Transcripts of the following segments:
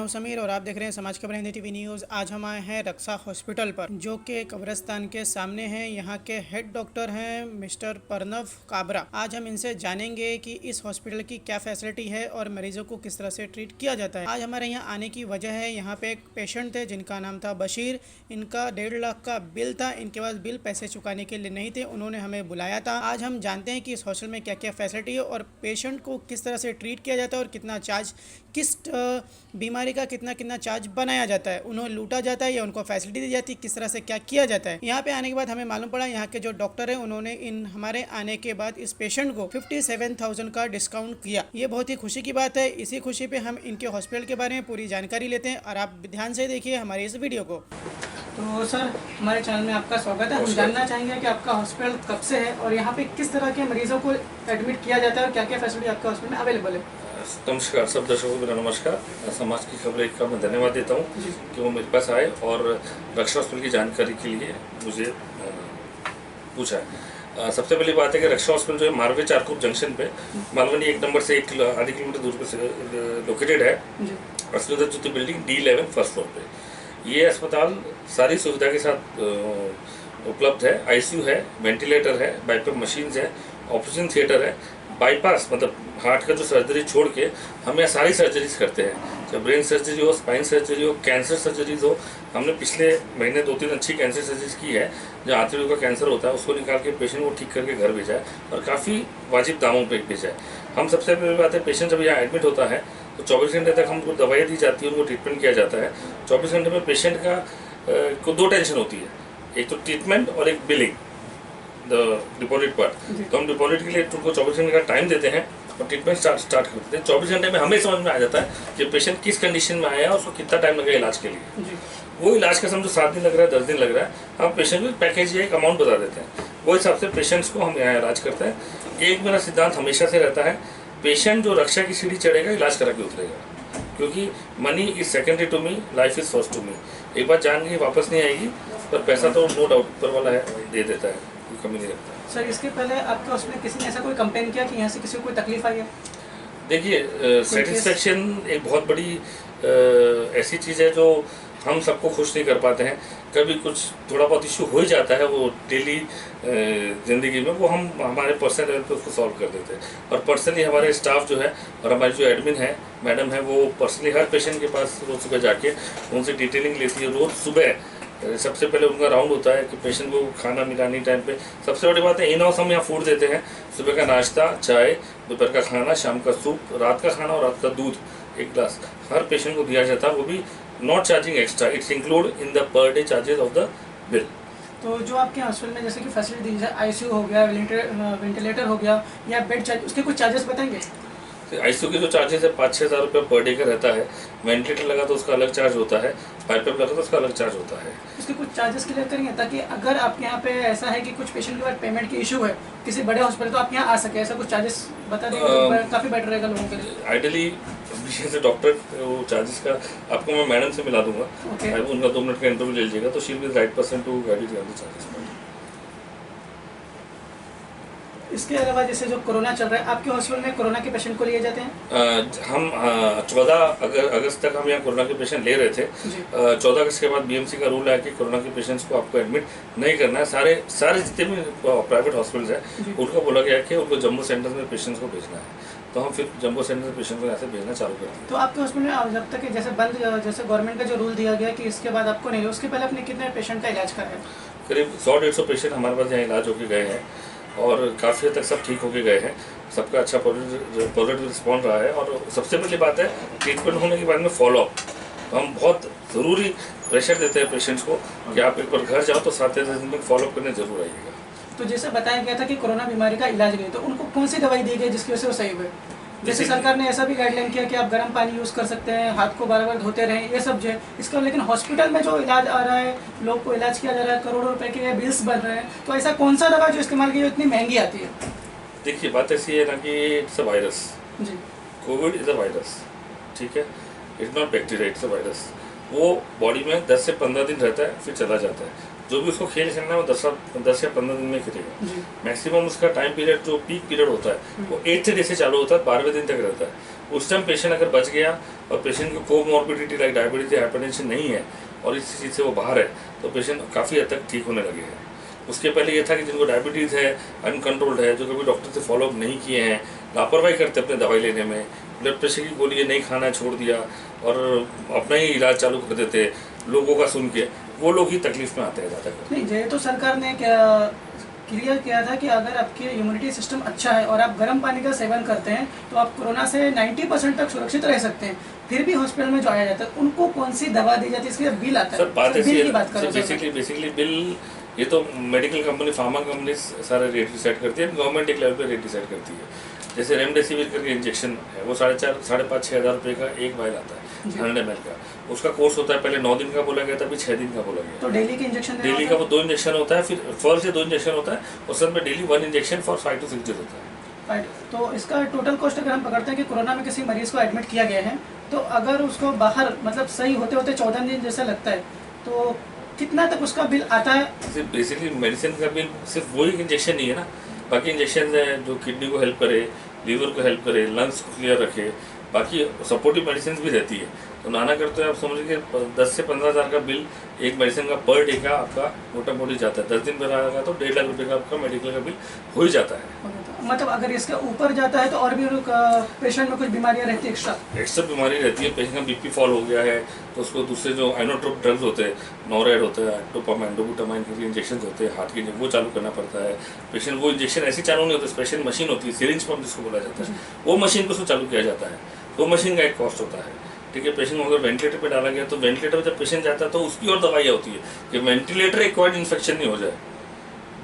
हूं समीर और आप देख रहे हैं समाज खबर हिंदी टीवी न्यूज़। आज हम आए हैं रक्षा हॉस्पिटल पर, जो कि कब्रिस्तान के सामने है। यहाँ के हेड डॉक्टर हैं मिस्टर प्रणव काबरा। आज हम इनसे जानेंगे कि इस हॉस्पिटल की क्या फैसिलिटी है और मरीजों को किस तरह से ट्रीट किया जाता है। आज हमारे यहाँ आने की वजह है, यहाँ पे एक पेशेंट थे जिनका नाम था बशीर। इनका 1.5 लाख का बिल था। इनके पास बिल पैसे चुकाने के लिए नहीं थे, उन्होंने हमें बुलाया था। आज हम जानते हैं कि इस हॉस्पिटल में क्या क्या फैसिलिटी है और पेशेंट को किस तरह से ट्रीट किया जाता है और कितना चार्ज, किस बीमारी का कितना चार्ज बनाया जाता है, उन्हें लूटा जाता है या उनको फैसिलिटी दी जाती है, किस तरह से क्या किया जाता है। यहाँ पे आने के बाद हमें मालूम पड़ा यहाँ के जो डॉक्टर हैं उन्होंने इन हमारे आने के बाद इस पेशेंट को 57,000 का डिस्काउंट किया। ये बहुत ही खुशी की बात है। इसी खुशी पे हम इनके हॉस्पिटल के बारे में पूरी जानकारी लेते हैं और आप ध्यान से देखिए हमारी इस वीडियो को। तो सर, हमारे चैनल में आपका स्वागत है। हम जानना चाहेंगे कि आपका हॉस्पिटल कब से है और यहाँ पे किस तरह के मरीजों को एडमिट किया जाता है और क्या क्या फैसिलिटी आपके हॉस्पिटल में अवेलेबल है। नमस्कार सब दर्शकों को मेरा नमस्कार। समाज की खबरें का मैं धन्यवाद देता हूँ कि वो मेरे पास आए और रक्षा हॉस्पिटल की जानकारी के लिए मुझे पूछा है। सबसे पहली बात है कि रक्षा हॉस्पिटल जो है मारवे चारकोप जंक्शन पे मालवनी 1 नंबर से आधे किलोमीटर दूर पे लोकेटेड है। अस्मिता ज्योति बिल्डिंग D11 फर्स्ट फ्लोर पे। ये अस्पताल सारी सुविधा के साथ उपलब्ध है। ICU है, वेंटिलेटर है, बाईपास मशीन है, ऑपरेशन थिएटर है। बाईपास मतलब हार्ट का जो सर्जरी छोड़ के हम यहाँ सारी सर्जरीज करते हैं, चाहे ब्रेन सर्जरी हो, स्पाइन सर्जरी हो, कैंसर सर्जरीज हो। हमने पिछले महीने 2-3 अच्छी कैंसर सर्जरीज की है। जो आंतरिक का कैंसर होता है उसको निकाल के पेशेंट को ठीक करके घर भेजा है और काफ़ी वाजिब दामों पर भेजा है। हम सबसे पहली बात है, पेशेंट जब यहाँ एडमिट होता है तो 24 घंटे तक हमको दवाइयाँ दी जाती है, उनको ट्रीटमेंट किया जाता है। 24 घंटे में पेशेंट का को 2 टेंशन होती है, एक तो ट्रीटमेंट और एक बिलिंग, डिपॉजिट पार्ट। तो हम डिपॉजिट के लिए उनको 24 घंटे का टाइम देते हैं और ट्रीटमेंट स्टार्ट करते हैं। 24 घंटे में हमें समझ में आ जाता है कि पेशेंट किस कंडीशन में आया है, उसको कितना टाइम लगेगा इलाज के लिए। वो इलाज का समझो 7 दिन लग रहा है, 10 दिन लग रहा है, हम पेशेंट को पैकेज या एक अमाउंट बता देते हैं। वो हिसाब से पेशेंट्स को हम यहाँ इलाज करते हैं। एक मेरा सिद्धांत हमेशा से रहता है, पेशेंट जो रक्षा की सीढ़ी चढ़ेगा इलाज करा के उतरेगा, क्योंकि money is secondary to me, life is first to me. एक बार जान गई वापस नहीं आएगी, पर पैसा तो नो डाउट ऊपर वाला है, दे देता है, कोई कमी नहीं रखता। सर, इसके पहले आपके हॉस्पिटल किसी ने ऐसा कोई कंप्लेन किया कि यहाँ से किसी को कोई तकलीफ आई है? देखिए, सेटिस्फेक्शन एक बहुत बड़ी ऐसी चीज़ है जो हम सबको खुश नहीं कर पाते हैं। कभी कुछ थोड़ा बहुत इशू हो ही जाता है, वो डेली ज़िंदगी में, वो हम हमारे पर्सनल लेवल पे उसको सॉल्व कर देते हैं। और पर्सनली हमारे स्टाफ जो है और हमारी जो एडमिन है, मैडम है, वो पर्सनली हर पेशेंट के पास रोज़ सुबह जाके उनसे डिटेलिंग लेती है। रोज़ सुबह सबसे पहले उनका राउंड होता है कि पेशेंट को खाना मिलानी टाइम पे। सबसे बड़ी बात है, इन हाउस हम यहाँ फूड देते हैं। सुबह का नाश्ता, चाय, दोपहर का खाना, शाम का सूप, रात का खाना और रात का दूध 1 ग्लास हर पेशेंट को दिया जाता है, वो भी not charging extra. It's include in the per day charges of the bill. तो जो आपके हॉस्पिटल में जैसे कि फैसिलिटी दी जाए, ICU हो गया, वेंटिलेटर हो गया या बेड चार्ज, उसके कुछ चार्जेस बताएंगे? ICU के जो चार्जेस है 5-6 हज़ार रुपये पर डे का रहता है। वेंटिलेटर लगा तो उसका अलग चार्ज होता है, पाइप लगा तो उसका अलग चार्ज होता है। उसके कुछ चार्जेस क्लियर करेंगे, ताकि अगर आपके यहाँ पे ऐसा है कि कुछ पेशेंट के बाद पेमेंट की इशू है किसी बड़े हॉस्पिटल, तो आप यहाँ आ सके, ऐसा कुछ चार्जेस बता देंगे तो काफ़ी बेटर रहेगा लोगों के लिए। आइडियली से डॉक्टर वो चार्जेस का आपको मैं मैडम से मिला दूंगा। उनका 2 मिनट का इंटरव्यू ले लीजिएगा, तो she will be right person to guide you on the charges. इसके अलावा जैसे जो कोरोना चल रहा है, आपके हॉस्पिटल में कोरोना के पेशेंट को लिए जाते हैं? हम 14 अगस्त तक हम यहाँ कोरोना के पेशेंट ले रहे थे। 14 अगस्त के बाद BMC का रूल है कि कोरोना के पेशेंट्स को आपको एडमिट नहीं करना है। सारे जितने भी प्राइवेट हॉस्पिटल्स हैं उनको बोला गया कि उनको जम्बो सेंटर में पेशेंट्स को भेजना है, तो हम फिर जम्बो सेंटर में पेशेंट को यहाँ से भेजना चालू कर दिया। तो आपके हॉस्पिटल में जब तक जैसे गवर्नमेंट का जो रूल दिया गया कि इसके बाद आपको नहीं, उसके पहले आपने कितने पेशेंट का इलाज करा है? करीब 100-150 पेशेंट हमारे पास यहाँ इलाज होके गए हैं और काफ़ी हद तक सब ठीक होके गए हैं। सबका अच्छा पॉजिटिव रिस्पॉन्ड रहा है। और सबसे पहली बात है, ट्रीटमेंट होने के बाद में फॉलोअप, तो हम बहुत ज़रूरी प्रेशर देते हैं पेशेंट्स को कि आप एक बार घर जाओ तो 7-10 दिन में फॉलोअप करने जरूर आइएगा। तो जैसे बताया गया था कि कोरोना बीमारी का इलाज नहीं, तो उनको कौन सी दवाई दी गई जिसकी वजह से वो सही हुए? जैसे सरकार ने ऐसा भी गाइडलाइन किया कि आप गर्म पानी यूज़ कर सकते हैं, हाथ को बार-बार धोते रहें, ये सब जो है इसका। लेकिन हॉस्पिटल में जो इलाज आ रहा है, लोग को इलाज किया जा रहा है, करोड़ों रुपए के बिल्स बन रहे हैं, तो ऐसा कौन सा दवा जो इस्तेमाल की जो इतनी महंगी आती है? देखिए, बात ऐसी है ना कि it's a virus ji. COVID is a virus, ठीक है, it's not bacteria, it's a virus. वो बॉडी में 10 से 15 दिन रहता है, फिर चला जाता है। जो भी उसको खेल खेलना है वो 10 या 15 दिन में खेलेगा। जी। मैक्सिमम उसका टाइम पीरियड जो पीक पीरियड होता है वो 8th डे से चालू होता है, 12वें दिन तक रहता है। उस टाइम पेशेंट अगर बच गया और पेशेंट की कोमॉर्बिडिटी लाइक डायबिटीज या हाइपरटेंशन नहीं है और इस चीज़ से वो बाहर है, तो पेशेंट काफ़ी हद तक ठीक होने लगे हैं। उसके पहले ये था कि जिनको डायबिटीज़ है, अनकंट्रोल्ड है, जो कभी डॉक्टर से फॉलोअप नहीं किए हैं, लापरवाही करते अपने दवाई लेने में, ब्लड प्रेशर की गोली ये नहीं खाना छोड़ दिया और अपना ही इलाज चालू कर देते लोगों का सुन के, वो लोग ही तकलीफ में आते हैं ज़्यादा। नहीं, ये तो सरकार ने क्या क्लियर किया था कि अगर आपके इम्यूनिटी सिस्टम अच्छा है और आप गर्म पानी का सेवन करते हैं तो आप कोरोना से 90% तक सुरक्षित रह सकते हैं। फिर भी हॉस्पिटल में जो आया जाता है उनको कौन सी दवा दी जाती है, इसके बिल आता है। सर बात ऐसी बिल की बात है, करो बेसिकली बिल ये तो मेडिकल कंपनी, फार्मा कंपनी सारा रेट डिसाइड करती है, गवर्नमेंट एक लेवल पे रेट डिसाइड करती है। जैसे रेमडेसिविर करके इंजेक्शन है, वो 4,500 5,5 हज़ार रुपये का एक वायल आता है 100 ml का। उसका कोर्स होता है, पहले 9 दिन का बोला गया था, अभी 6 दिन का बोला गया। तो डेली के इंजेक्शन डेली का वो 2 इंजेक्शन होता है, फिर फर्स्ट से 2 इंजेक्शन होता है और सब में daily 1 injection for 5 to 6 days होता है। तो इसका टोटल कॉस्ट अगर हम पकड़ते हैं कि कोरोना में किसी मरीज को एडमिट किया गया है, तो अगर उसको बाहर मतलब सही होते होते 14 दिन जैसा लगता है, तो कितना तक उसका बिल आता है? सिर्फ बेसिकली मेडिसिन का बिल सिर्फ वही इंजेक्शन नहीं है ना, बाकी इंजेक्शन है जो किडनी को हेल्प करे, लीवर को हेल्प करे, लंग्स को क्लियर रखे, बाकी सपोर्टिव मेडिसिन भी रहती है। तो नाना करते हैं आप समझिए 10 से 15 हज़ार का बिल एक मेडिसिन का पर डे का आपका मोटा मोटी जाता है। 10 दिन पर आएगा तो 1.5 लाख रुपये का आपका मेडिकल का बिल हो ही जाता है। मतलब अगर इसके ऊपर जाता है तो और भी पेशेंट में कुछ बीमारियां रहती है एक्स्ट्रा बीमारी रहती है। पेशेंट का बीपी फॉल हो गया है तो उसको दूसरे जो आइनोट्रोप ड्रग्स होते हैं, नोराइड होता है, डोपामाइन, डोबुटामाइन के इंजेक्शन होते हैं हार्ट के, वो चालू करना पड़ता है। पेशेंट वो इंजेक्शन ऐसे चालू नहीं होते, स्पेशल मशीन होती है, सिरिंज पंप जिसको बोला जाता है, वो मशीन को उसको चालू किया जाता है, वो मशीन का एक कॉस्ट होता है। ठीक है, पेशेंट को अगर वेंटिलेटर पे डाला गया तो वेंटिलेटर पर जब पेशेंट जाता है तो उसकी और दवाइयाँ होती है कि वेंटिलेटर एक्वायर्ड इन्फेक्शन नहीं हो जाए।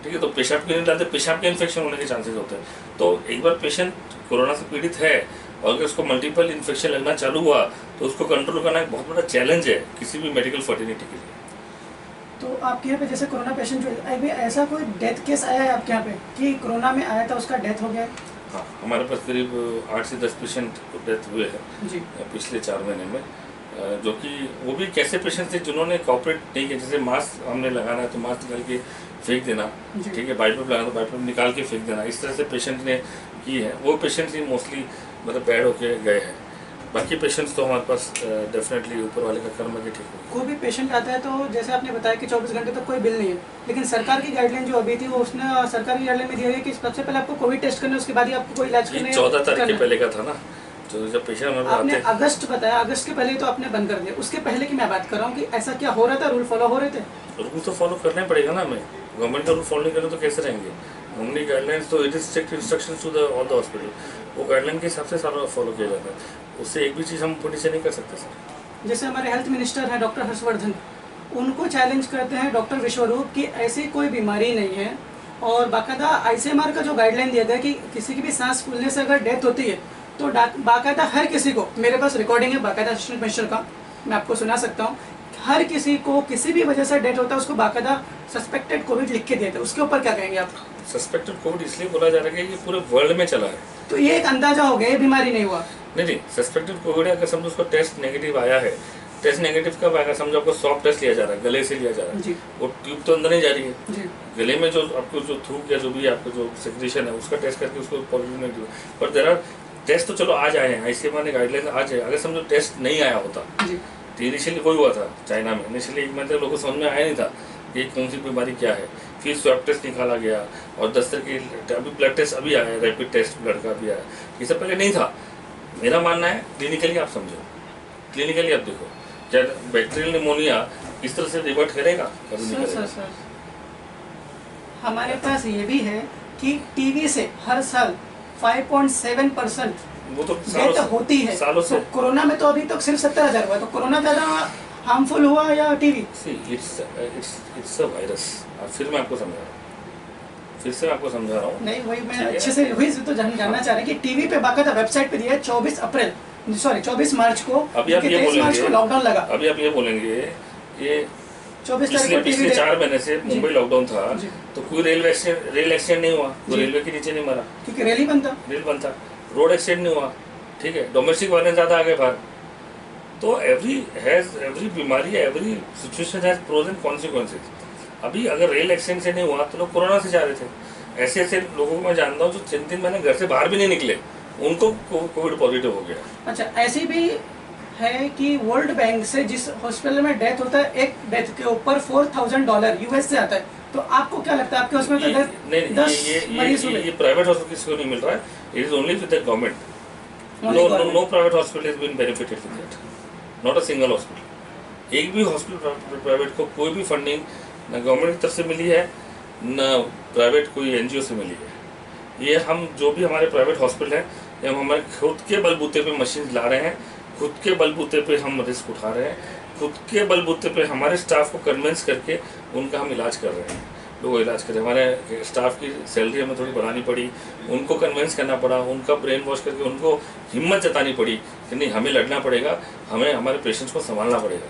ठीक है, तो पेशाब के नहीं डालते, पेशाब के इन्फेक्शन होने के चांसेस होते हैं। तो एक बार पेशेंट कोरोना से पीड़ित है और अगर उसको मल्टीपल इन्फेक्शन लगना चालू हुआ तो उसको कंट्रोल करना एक बहुत बड़ा चैलेंज है किसी भी मेडिकल फर्टिलिटी के लिए। तो आपके यहाँ पे जैसे कोरोना पेशेंट जो अभी ऐसा कोई डेथ केस आया है आपके यहाँ पे कि कोरोना में आया था उसका डेथ हो गया? हाँ, हमारे पास करीब 8 से 10 पेशेंट डेथ हुए हैं जी। पिछले 4 महीने में, जो कि वो भी कैसे पेशेंट थे जिन्होंने कॉपरेट नहीं किया। जैसे मास्क हमने लगाना है तो मास्क निकाल के फेंक देना, ठीक है, बाइपअप लगाना तो बाइपअप निकाल के फेंक देना, इस तरह से पेशेंट ने की है। वो पेशेंट्स ही मोस्टली मतलब बैड होके गए हैं। बाकी पेशेंट्स तो हमारे पास डेफिनेटली ऊपर वाले का कर्म है कि ठीक हो। कोई भी पेशेंट आता है तो जैसे आपने बताया कि 24 घंटे तक कोई बिल नहीं है, लेकिन सरकार की गाइडलाइन जो अभी थी वो उसने सरकार की गाइडलाइन में दिया है कि सबसे पहले आपको कोविड टेस्ट करना है, उसके बाद ही आपको कोई इलाज करना है। 14 तारीख के पहले का था ना, तो जब पेशेंट हमारे आपने आते अगस्त बताया, अगस्त के पहले तो आपने बंद कर दिया, उसके पहले की मैं बात कर रहा हूँ कि ऐसा क्या हो रहा था, रूल फॉलो हो रहे थे? रूल तो फॉलो करना ही पड़ेगा ना हमें। गवर्नमेंट का रूल फॉलो नहीं करें तो कैसे रहेंगे? गवर्नमेंट गाइडलाइंस तो it is strict instructions to the all the hospital, वो गाइडलाइन के हिसाब से सारा फॉलो किया जाता है। उससे एक भी चीज़ हम पुलिस से नहीं कर सकते सर। जैसे हमारे हेल्थ मिनिस्टर हैं डॉक्टर हर्षवर्धन, उनको चैलेंज करते हैं डॉक्टर विश्वरूप कि ऐसी कोई बीमारी नहीं है, और बाकायदा आईसीएमआर का जो गाइडलाइन दिया था कि किसी की भी सांस फूलने से अगर डेथ होती है तो बाकायदा हर किसी को, मेरे पास रिकॉर्डिंग है बाकायदा असिस्टेंट मिनिस्टर का, मैं आपको सुना सकता हूँ, हर किसी को किसी भी वजह से डेथ होता है उसको बाकायदा सस्पेक्टेड कोविड लिख के देते हैं। उसके ऊपर क्या कहेंगे आप? सस्पेक्टेड कोविड इसलिए बोला जा रहा है कि ये पूरे वर्ल्ड में चला है, तो ये एक अंदाजा हो गया, ये बीमारी नहीं हुआ। नहीं, सस्पेक्टेड कोविड है। अगर समझो उसको टेस्ट नेगेटिव आया है, टेस्ट नेगेटिव कब आएगा? समझो आपको सॉफ्ट टेस्ट लिया जा रहा है, गले से लिया जा रहा है, वो ट्यूब तो अंदर नहीं जा रही है जी। गले में जो आपको जो थूक या जो भी आपको जो सेक्रेशन है उसका टेस्ट करके उसको पॉजिटिव नेगेटिव, पर देयर आर टेस्ट तो चलो आज आए हैं, आईसीएमआर ने गाइडलाइन आज है। अगर समझो टेस्ट नहीं आया होता तो इनिशियली कोई हुआ था चाइना में, इनिशियली 1 महीने तक लोगों को समझ में आया नहीं था कि कौन सी बीमारी क्या है। फिर स्वैब टेस्ट निकाला गया और 10 तरह की, अभी ब्लड टेस्ट अभी आया है, रैपिड टेस्ट ब्लड का भी आया, ये सब पहले नहीं था। मेरा मानना है क्लिनिकली आप समझो, क्लिनिकली आप देखो, क्या बैक्टीरियल निमोनिया इस तरह से रिवर्ट करेगा? कभी नहीं करेगा। सर, हमारे पास ये भी है कि टीवी से हर साल 5.7% वो तो डेथ होती है सालों से। तो कोरोना में तो अभी तक सिर्फ 70,000 हुआ, तो कोरोना ज़्यादा हार्मफुल हुआ या टीवी? It's a virus. फिर मैं आपको समझा रहा हूँ, फिर से मैं आपको समझा रहा हूँ। नहीं, वही मैं अच्छे से वही से तो जानना चाह रहे कि टीवी पे बाकायदा वेबसाइट पे दिया है 24 मार्च को, अभी आप ये 23 मार्च को लॉकडाउन लगा। अभी आप ये बोलेंगे ये 24 तारीख को पिछले 4 महीने से मुंबई लॉकडाउन था तो कोई रेल एक्सीडेंट नहीं हुआ, कोई रेलवे के नीचे नहीं मरा क्योंकि रेल बनता, रोड एक्सीडेंट नहीं हुआ, ठीक है, डोमेस्टिक वायलेंस ज़्यादा आगे बाहर। तो एवरी बीमारी, every situation has pros and consequences. अभी अगर रेल एक्सीडेंट से नहीं हुआ तो लोग कोरोना से जा रहे थे। ऐसे ऐसे लोगों को मैं जानता हूँ जो 3-3 महीने घर से बाहर भी नहीं निकले, उनको कोविड पॉजिटिव हो गया। अच्छा, ऐसी भी है कि वर्ल्ड बैंक से जिस हॉस्पिटल में डेथ होता है, एक डेथ के ऊपर $4,000 यूएस से आता है, तो आपको क्या लगता है आपके हॉस्पिटल में तो 10 मरीज हुए? ये प्राइवेट हॉस्पिटल किसी को नहीं मिल रहा है, it is only with the government. No private hospital is been benefited with that, not a single hospital. एक भी हॉस्पिटल प्राइवेट को कोई भी फंडिंग न गवर्नमेंट की तरफ से मिली है न प्राइवेट कोई एनजीओ से मिली है। ये हम जो भी हमारे प्राइवेट हॉस्पिटल है, ये हम हमारे खुद के बलबूते पे मशीन ला रहे हैं, खुद के बलबूते पे हम रिस्क उठा रहे हैं, खुद के बलबूते पे हमारे स्टाफ को कन्विंस करके उनका हम इलाज कर रहे हैं। लोग इलाज करें, हमारे स्टाफ की सैलरी हमें थोड़ी बढ़ानी पड़ी, उनको कन्विंस करना पड़ा, उनका ब्रेन वॉश करके उनको हिम्मत जतानी पड़ी कि नहीं हमें लड़ना पड़ेगा, हमें हमारे पेशेंट्स को संभालना पड़ेगा।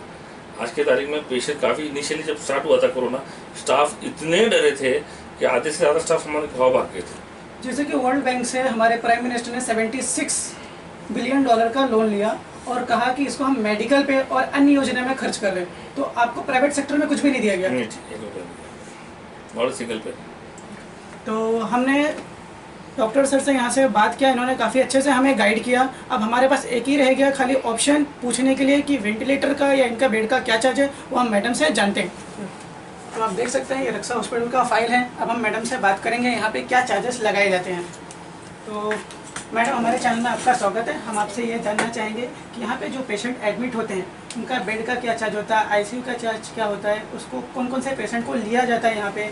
आज के तारीख में पेशेंट काफ़ी इनिशियली जब स्टार्ट हुआ था कोरोना, स्टाफ इतने डरे थे कि आधे से ज़्यादा स्टाफ हमारे खौफ भाग गए थे। जैसे कि वर्ल्ड बैंक से हमारे प्राइम मिनिस्टर ने $76 बिलियन का लोन लिया और कहा कि इसको हम मेडिकल पे और अन्य योजना में खर्च कर रहे हैं, तो आपको प्राइवेट सेक्टर में कुछ भी नहीं दिया गया? नहीं, नॉट सिंगल पे। तो हमने डॉक्टर सर से यहाँ से बात किया, इन्होंने काफ़ी अच्छे से हमें गाइड किया। अब हमारे पास एक ही रह गया खाली ऑप्शन पूछने के लिए कि वेंटिलेटर का या इनका बेड का क्या चार्ज है, वो हम मैडम से जानते हैं। तो आप देख सकते हैं ये रक्षा हॉस्पिटल का फाइल है। अब हम मैडम से बात करेंगे यहाँ पे क्या चार्जेस लगाए जाते हैं। तो मैडम, हमारे चैनल में आपका स्वागत है। हम आपसे ये जानना चाहेंगे कि यहाँ पे जो पेशेंट एडमिट होते हैं उनका बेड का क्या चार्ज होता है, आईसीयू का चार्ज क्या होता है, उसको कौन कौन से पेशेंट को लिया जाता है यहाँ पे?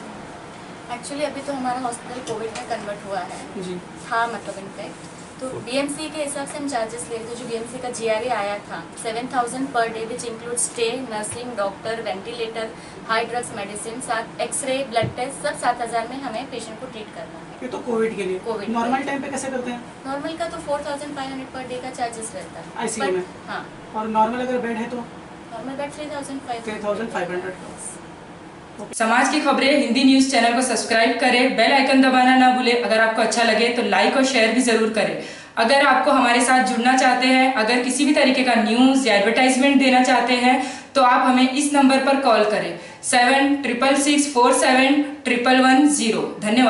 एक्चुअली अभी तो हमारा हॉस्पिटल कोविड में कन्वर्ट हुआ है जी था, मतलब इनफैक्ट तो बीएमसी के हिसाब से हम चार्जेस ले रहे थे। जो बीएमसी का जीआरए आया था 7,000 per day, which include stay, nursing, doctor, ventilator, high drugs, medicine, साथ एक्सरे, ब्लड टेस्ट, सब 7,000 में हमें पेशेंट को ट्रीट करना है। ये तो कोविड के लिए। कोविड नॉर्मल टाइम पे कैसे करते हैं? नॉर्मल का तो 4,500 पर डे का चार्जेस रहता है आईसीयू में। हाँ, और नॉर्मल अगर बेड है तो नॉर्मल बेड 3,500। समाज की खबरें हिंदी न्यूज चैनल को सब्सक्राइब करें, बेल आइकन दबाना ना भूलें। अगर आपको अच्छा लगे तो लाइक और शेयर भी जरूर करें। अगर आपको हमारे साथ जुड़ना चाहते हैं, अगर किसी भी तरीके का न्यूज या एडवर्टाइजमेंट देना चाहते हैं तो आप हमें इस नंबर पर कॉल करें 7666471110। धन्यवाद।